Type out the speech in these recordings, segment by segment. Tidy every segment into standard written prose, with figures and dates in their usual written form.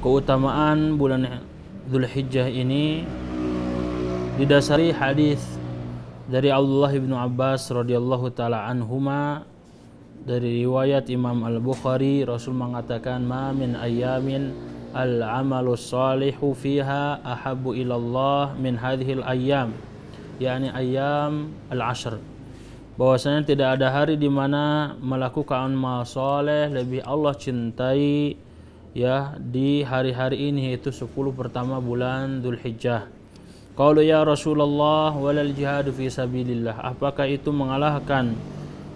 keutamaan bulan Dzulhijjah ini didasari hadis dari Abdullah bin Abbas radhiyallahu taala anhuma. Dari riwayat Imam Al-Bukhari, Rasul mengatakan, "Ma min ayyamin al-amalu salihu fiha ahabbu ilallah min hadhil ayyam," yakni ayyam al-ashr. Bahwasanya tidak ada hari di mana melakukan amal saleh lebih Allah cintai ya di hari-hari ini, yaitu 10 pertama bulan Dzulhijjah. Qalu ya Rasulullah walal jihadu fi sabilillah. Apakah itu mengalahkan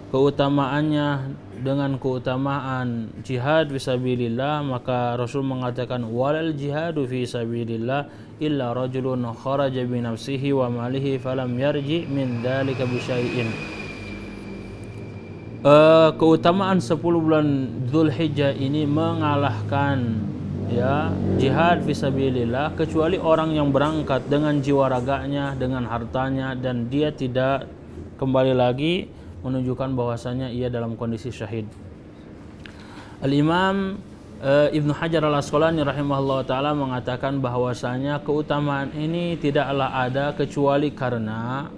keutamaannya dengan keutamaan jihad fisabilillah? Maka Rasul mengatakan, walal jihadu fi sabilillah illa rajulun kharaja bi nafsihi wa malihi falam yarji min dzalika bi syai'in. Keutamaan 10 bulan Dzulhijjah ini mengalahkan ya jihad fisabilillah, kecuali orang yang berangkat dengan jiwa raganya, dengan hartanya, dan dia tidak kembali lagi, menunjukkan bahwasanya ia dalam kondisi syahid. Al-Imam Ibnu Hajar Al-Asqalani rahimahullah ta'ala mengatakan bahwasanya keutamaan ini tidaklah ada kecuali karena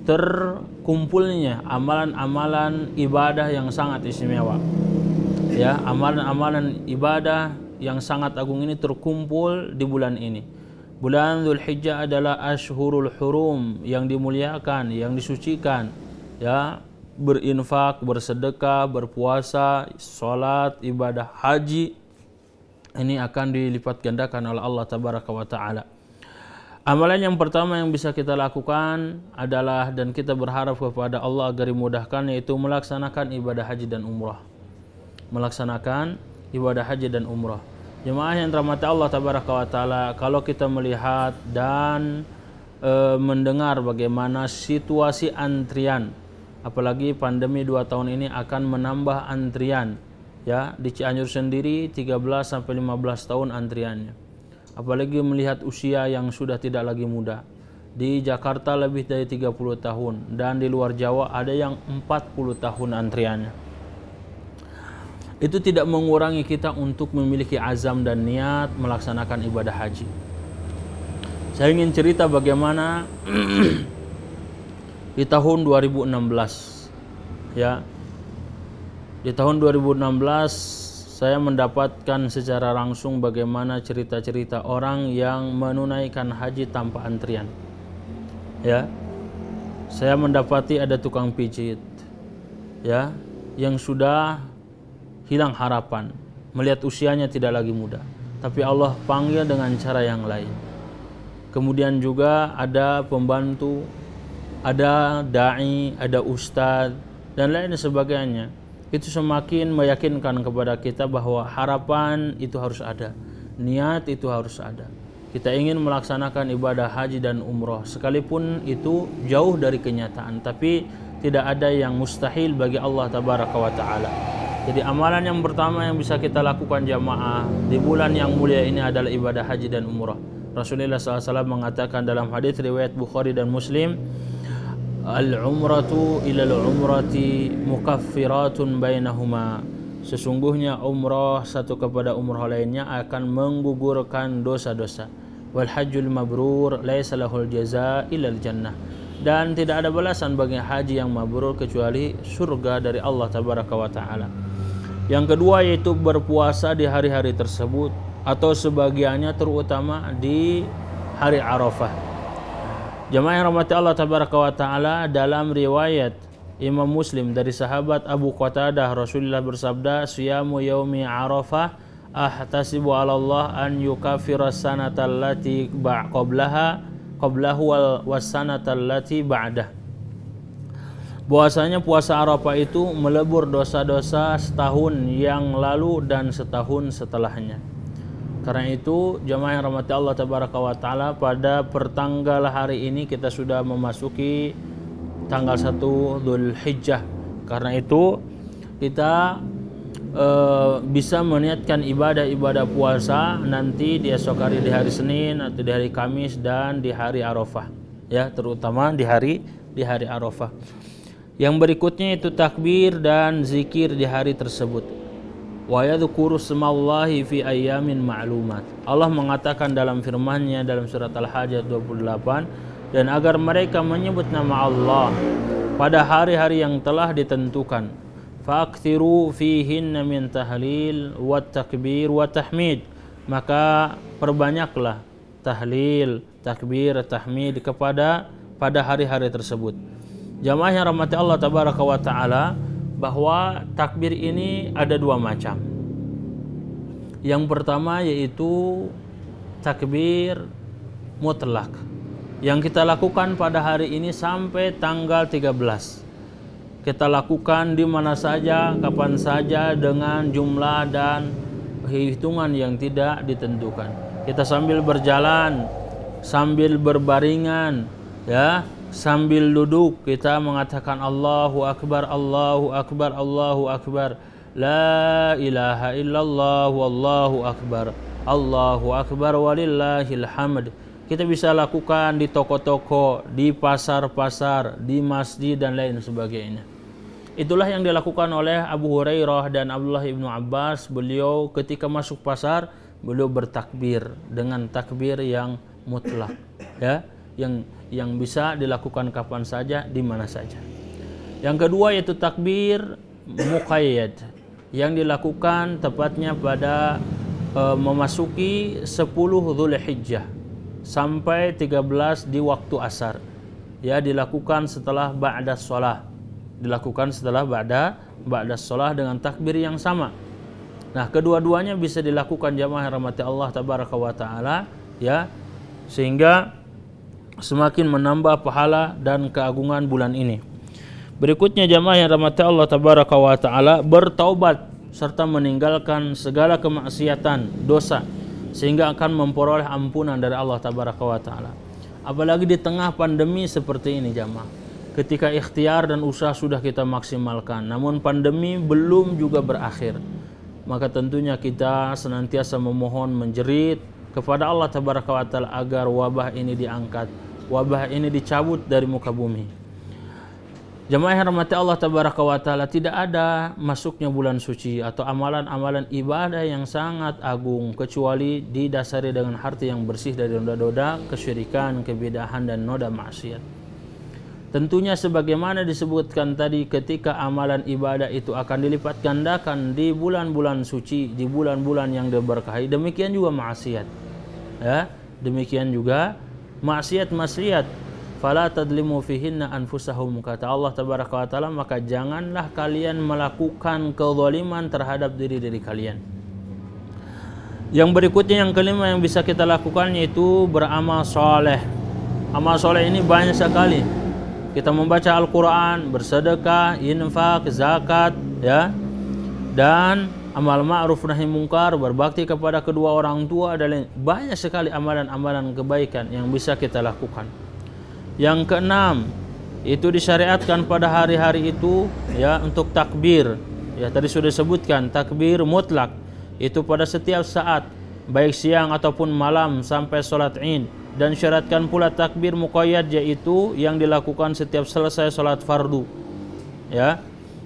terkumpulnya amalan-amalan ibadah yang sangat istimewa. Ya, amalan-amalan ibadah yang sangat agung ini terkumpul di bulan ini. Bulan Dzulhijjah adalah Ashhurul Hurum, yang dimuliakan, yang disucikan. Ya, berinfak, bersedekah, berpuasa, sholat, ibadah haji, ini akan dilipat gandakan oleh Allah tabaraka wa ta'ala. Amalan yang pertama yang bisa kita lakukan adalah, dan kita berharap kepada Allah agar dimudahkan, yaitu melaksanakan ibadah haji dan umrah. Melaksanakan ibadah haji dan umrah. Jemaah yang dirahmati Allah tabaraka wa ta'ala, kalau kita melihat dan mendengar bagaimana situasi antrian, apalagi pandemi 2 tahun ini akan menambah antrian ya, di Cianjur sendiri 13 sampai 15 tahun antriannya. Apalagi melihat usia yang sudah tidak lagi muda. Di Jakarta lebih dari 30 tahun, dan di luar Jawa ada yang 40 tahun antriannya. Itu tidak mengurangi kita untuk memiliki azam dan niat melaksanakan ibadah haji. Saya ingin cerita bagaimana di tahun 2016 ya. Di tahun 2016 saya mendapatkan secara langsung bagaimana cerita-cerita orang yang menunaikan haji tanpa antrian. Ya. Saya mendapati ada tukang pijit ya, yang sudah hilang harapan, melihat usianya tidak lagi muda, tapi Allah panggil dengan cara yang lain. Kemudian juga ada pembantu, ada dai, ada ustadz, dan lain sebagainya. Itu semakin meyakinkan kepada kita bahwa harapan itu harus ada, niat itu harus ada. Kita ingin melaksanakan ibadah haji dan umroh, sekalipun itu jauh dari kenyataan, tapi tidak ada yang mustahil bagi Allah tabaraka wa ta'ala. Jadi amalan yang pertama yang bisa kita lakukan jamaah di bulan yang mulia ini adalah ibadah haji dan umroh. Rasulullah SAW mengatakan dalam hadis riwayat Bukhari dan Muslim, al-umratu ilal umrati mukaffiratun bainahuma. Sesungguhnya umrah satu kepada umrah lainnya akan menggugurkan dosa-dosa. Wal hajjul mabrur laisa lahul jazaa illal jannah. Dan tidak ada balasan bagi haji yang mabrur kecuali surga dari Allah tabaraka wa taala. Yang kedua yaitu berpuasa di hari-hari tersebut, atau sebagiannya terutama di hari Arafah. Jemaah yang rahmati Allah tabaraka wa taala, dalam riwayat Imam Muslim dari sahabat Abu Qatadah, Rasulullah bersabda, "Siyamu yaumi Arafah ahtasibu 'ala Allah an yukaffira sanata allati qablahu was sanata allati ba'dah." Bahwasanya puasa Arafah itu melebur dosa-dosa setahun yang lalu dan setahun setelahnya. Karena itu jemaah yang rahmati Allah tabaraka wa taala, pada pertanggal hari ini kita sudah memasuki tanggal 1 Dzulhijjah. Karena itu kita bisa meniatkan ibadah-ibadah puasa nanti di esok hari, di hari Senin atau di hari Kamis dan di hari Arafah ya, terutama di hari Arafah. Yang berikutnya itu takbir dan zikir di hari tersebut. wa yadhkuru smallahi fi ayyamin ma'lumat. Allah mengatakan dalam firman-Nya dalam surat Al-Hajj 28, dan agar mereka menyebut nama Allah pada hari-hari yang telah ditentukan. Fa'aktsiru fihinna min tahlil wa takbir wa tahmid. Maka perbanyaklah tahlil, takbir, tahmid pada hari-hari tersebut. Jamaah yang rahmati Allah tabaraka wa taala, bahwa takbir ini ada dua macam. Yang pertama yaitu takbir mutlak yang kita lakukan pada hari ini sampai tanggal 13. Kita lakukan di mana saja, kapan saja, dengan jumlah dan hitungan yang tidak ditentukan. Kita sambil berjalan, sambil berbaringan, ya, sambil duduk kita mengatakan Allahu Akbar, Allahu Akbar, Allahu Akbar, la ilaha illallah, wallahu akbar, Allahu Akbar walillahil hamd. Kita bisa lakukan di toko-toko, di pasar-pasar, di masjid dan lain sebagainya. Itulah yang dilakukan oleh Abu Hurairah dan Abdullah ibnu Abbas. Beliau ketika masuk pasar, beliau bertakbir dengan takbir yang mutlak, ya, yang bisa dilakukan kapan saja, di mana saja. Yang kedua yaitu takbir muqayyad yang dilakukan tepatnya pada memasuki 10 Dzulhijjah sampai 13 di waktu asar. Ya, dilakukan setelah ba'da shalah. Dilakukan setelah ba'da shalah dengan takbir yang sama. Nah, kedua-duanya bisa dilakukan jamaah rahmati Allah tabaraka wa taala, ya, sehingga semakin menambah pahala dan keagungan bulan ini. Berikutnya jamaah yang rahmati Allah tabaraka wa taala, bertaubat serta meninggalkan segala kemaksiatan, dosa, sehingga akan memperoleh ampunan dari Allah tabaraka wa taala. Apalagi di tengah pandemi seperti ini jamaah, ketika ikhtiar dan usaha sudah kita maksimalkan, namun pandemi belum juga berakhir, maka tentunya kita senantiasa memohon, menjerit kepada Allah tabaraka wa taala agar wabah ini diangkat, wabah ini dicabut dari muka bumi. Jamaah yang rahmati Allah tabaraka wa taala, tidak ada masuknya bulan suci atau amalan-amalan ibadah yang sangat agung kecuali didasari dengan hati yang bersih dari noda-noda kesyirikan, kebidahan dan noda maksiat. Tentunya sebagaimana disebutkan tadi, ketika amalan ibadah itu akan dilipat gandakan di bulan-bulan suci, di bulan-bulan yang diberkahi, demikian juga maksiat. Ya, demikian juga maksiat. Fala tadlimu fihinna anfusahum, kata Allah tabaraka wa taala, maka janganlah kalian melakukan kezaliman terhadap diri-diri kalian. Yang berikutnya, yang kelima yang bisa kita lakukan yaitu beramal soleh. Amal soleh ini banyak sekali. Kita membaca Al-Quran, bersedekah, infak, zakat, ya, dan amal ma'ruf nahi mungkar, berbakti kepada kedua orang tua, dan lain. Banyak sekali amalan-amalan kebaikan yang bisa kita lakukan. Yang keenam, itu disyariatkan pada hari-hari itu, ya, untuk takbir. Ya, tadi sudah disebutkan takbir mutlak itu pada setiap saat, baik siang ataupun malam sampai sholat Id. Dan syaratkan pula takbir muqayyad, yaitu yang dilakukan setiap selesai sholat fardu, ya,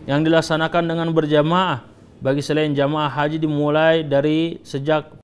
yang dilaksanakan dengan berjamaah. Bagi selain jamaah haji dimulai dari sejak